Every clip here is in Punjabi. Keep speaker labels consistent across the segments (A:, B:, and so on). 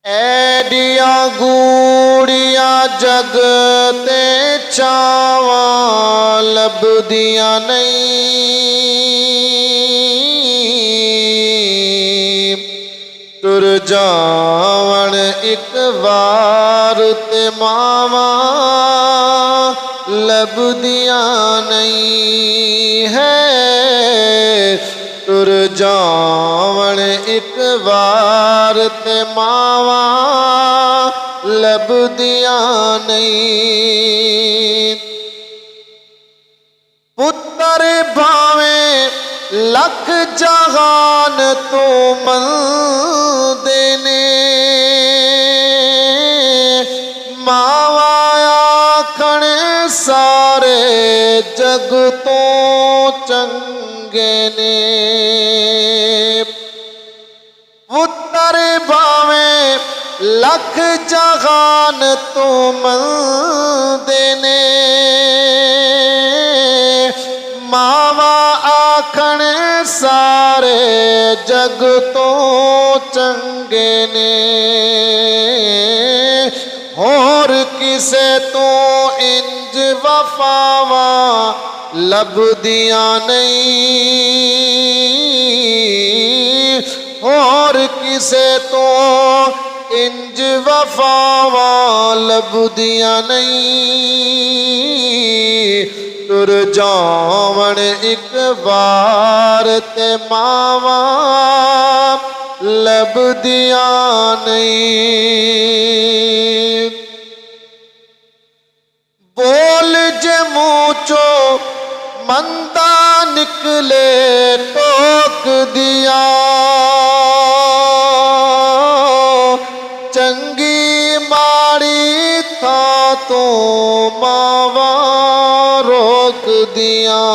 A: ਐਡੀਆਂ ਗੂੜੀਆਂ ਜਗ ਤੇ ਚਾਵਾਂ ਲੱਭਦੀਆਂ ਨਹੀਂ। ਤੁਰ ਜਾਵਣ ਇੱਕ ਵਾਰ ਤੇ ਮਾਵਾਂ ਲੱਭਦੀਆਂ ਨਹੀਂ ਹੈ। ਤੁਰ ਜਾਵਣ ਇੱਕ ਵਾਰ ਤੇ ਮਾਵਾਂ ਲੱਭਦੀਆਂ ਨਹੀਂ। ਪੁੱਤਰ ਭਾਵੇਂ ਲੱਖ ਜਹਾਨ ਤੋਂ ਮੰਦੇ ਨੇ, ਮਾਵਾਂ ਆਖਣ ਸਾਰੇ ਜਗ ਤੋਂ ਚੰਗੇ ਨੇ। ਪੁੱਤਰ ਭਾਵੇਂ ਲੱਖ ਜਹਾਨ ਤੋਂ ਮੰਦੇ ਨੇ, ਮਾਵਾਂ ਆਖਣ ਸਾਰੇ ਜਗ ਤੋਂ ਚੰਗੇ ਨੇ। ਹੋਰ ਕਿਸੇ ਤੋਂ ਇੰਜ ਵਫਾਵਾਂ ਲੱਭਦੀਆਂ ਨਹੀਂ। ਹੋਰ ਕਿਸੇ ਤੋਂ ਇੰਜ ਵਫਾਵਾਂ ਲੱਭਦੀਆਂ ਨਹੀਂ। ਤੁਰ ਜਾਵਣ ਇੱਕ ਵਾਰ ਤੇ ਮਾਵਾਂ ਲੱਭਦੀਆਂ ਨਹੀਂ। ਬੋਲ ਜੇ ਮੂੰਹ ਚੋਂ ਮੰਦਾ ਨਿਕਲੇ ਟੋਕ ਦਿਆ, ਚੰਗੀ ਮਾੜੀ ਥਾਂ ਤੋਂ ਮਾਵਾਂ ਰੋਕਦੀਆਂ।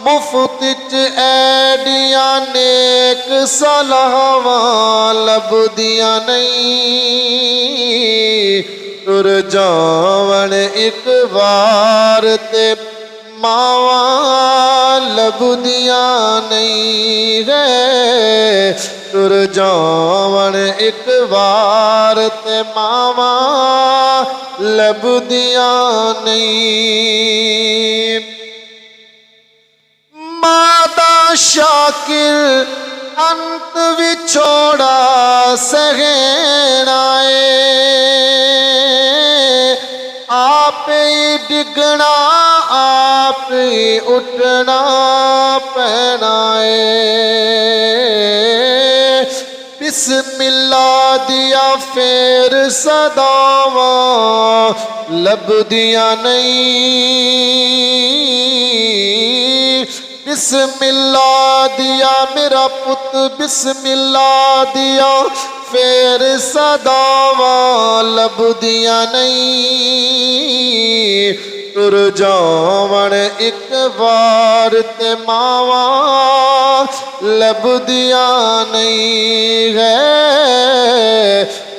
A: ਮੁਫਤ ਚ ਐਡੀਆਂ ਨੇਕ ਸਲਾਹਾਂ ਲੱਭਦੀਆਂ ਨਹੀਂ। ਤੁਰ ਜਾਵਣ ਇੱਕ ਵਾਰ ਤੇ ਮਾਵਾਂ ਲੱਭਦੀਆਂ ਨਹੀਂ ਹੈ। ਤੁਰ ਜਾਵਣ ਇੱਕ ਵਾਰ ਤੇ ਮਾਵਾਂ ਲੱਭਦੀਆਂ ਨਹੀਂ। ਮਾਂ ਦਾ ਸ਼ਾਕਿਰ ਅੰਤ ਵਿਛੋੜਾ ਸਹਿਣਾ ਏ, ਆਪੇ ਡਿੱਗਣਾ ਆਪੇ ਉੱਠਣਾ ਪੈਣਾ ਏ। ਬਿਸਮਿल्लाह ਦੀਆਂ ਫੇਰ ਸਦਾਵਾਂ ਲੱਭਦੀਆਂ ਨਹੀਂ। ਬਿਸਮਿल्लाह दिया मेरा पुत बिस्मिल्लाह दिया फेर सदावां लभदियां नहीं। तुर जावण एक बार ते मावां लभदियां नहीं है।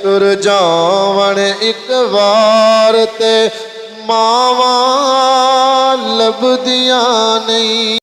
A: तुर जावण एक बार ते मावां लभदियां नहीं।